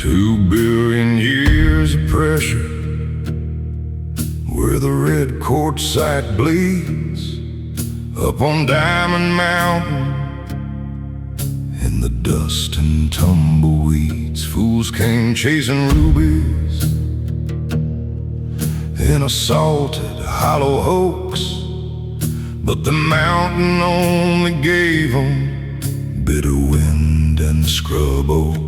2 billion years of pressure, where the red quartzite bleeds up on Diamond Mountain. In the dust and tumbleweeds, fools came chasing rubies in a salted, hollow hoax, but the mountain only gave them bitter wind and scrub oak.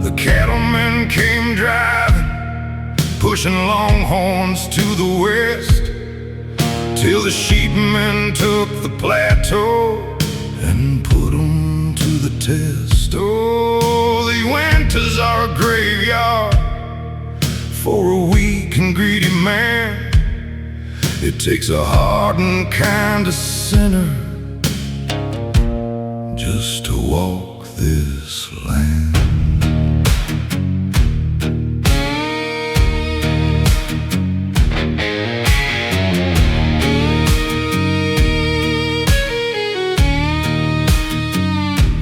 The cattlemen came driving, pushing longhorns to the west, till the sheepmen took the plateau and put them to the test. Oh, the winters are a graveyard for a weak and greedy man. It takes a hardened kind of sinner just to walk this land.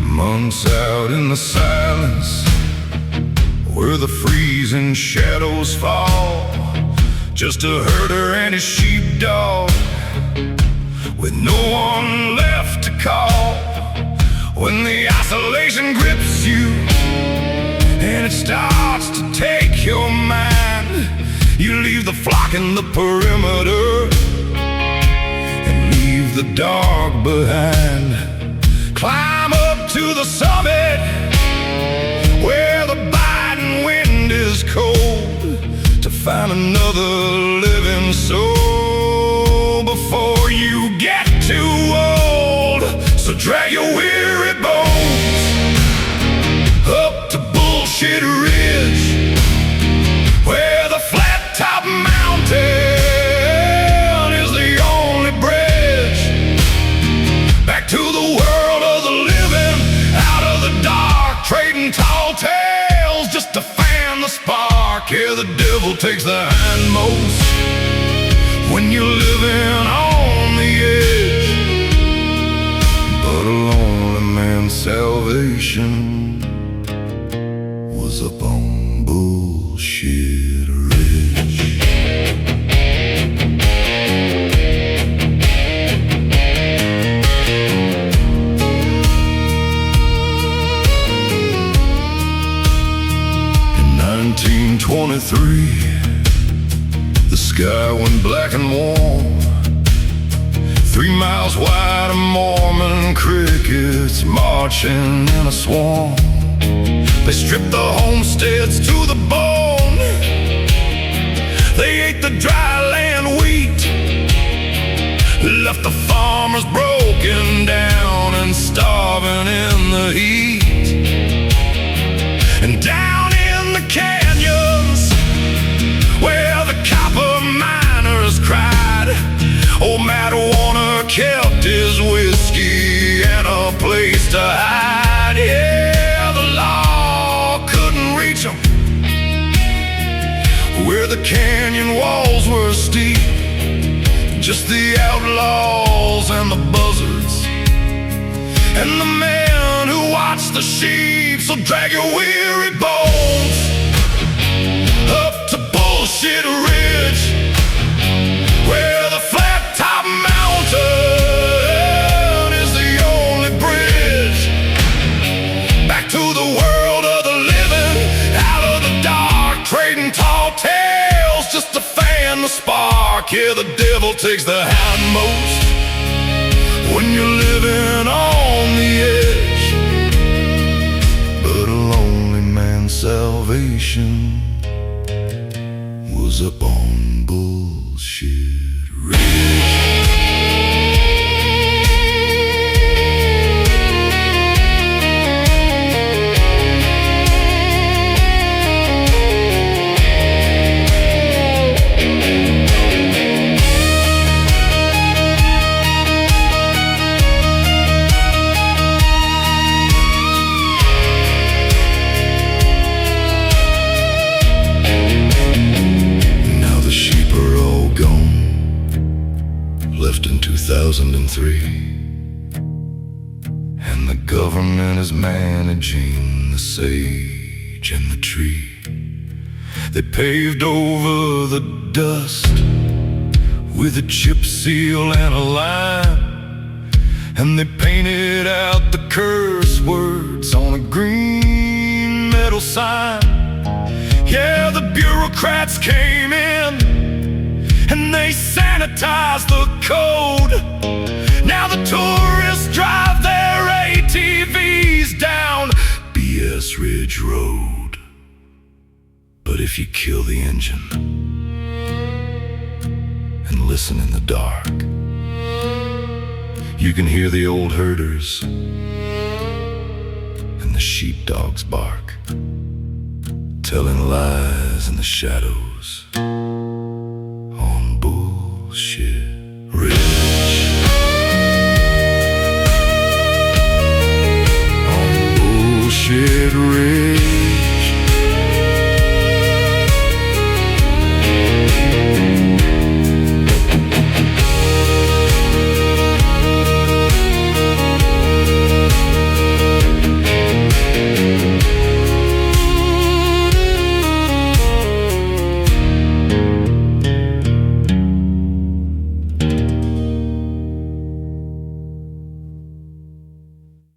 Months out in the silence, where the freezing shadows fall, just a herder and his sheepdog, with no one left to call. When the isolation grips you and it starts to take your mind, you leave the flock in the perimeter and leave the dog behind. Climb up to the summit where the biting wind is cold, to find another living soul before you get too old. So drag your weary bones up to Bullshit Ridge, where the flat top mountain is the only bridge back to the world of the living, out of the dark, trading tall tales just to fan the spark. Yeah, the devil takes the hindmost when you're living on the edge, but a lonely man's salvation was up on Bullshit Ridge. In 1923, the sky went black and warm. 3 miles wide of Mormon crickets marching in a swarm. They stripped the homesteads to the bone. They ate the dry land wheat, left the farmers broken down and starving in the heat. And down in the canyons where the copper miners cried, old Matt Warner kept his whiskey and a place to hide. Yeah, the law couldn't reach him where the canyon walls were steep, just the outlaws and the buzzards and the men who watch the sheep. So drag your weary bones up to Bullshit Ridge, where the flat top mountain is the only bridge back to the world of the living, out of the dark, trading tall tales just to fan the spark. Yeah, the devil takes the hindmost when you're living on the edge, but a lonely man's salvation was up on Bullshit Ridge. Left in 2003, and the government is managing the sage. cage and the tree. They paved over the dust with a chip seal and a line, and they painted out the curse words on a green metal sign. Yeah, the bureaucrats came in and they sanitized the code. Now the tourists drive their ATVs down BS Ridge Road. But if you kill the engine and listen in the dark, you can hear the old herders and the sheepdogs bark, telling lies in the shadows on bullshit.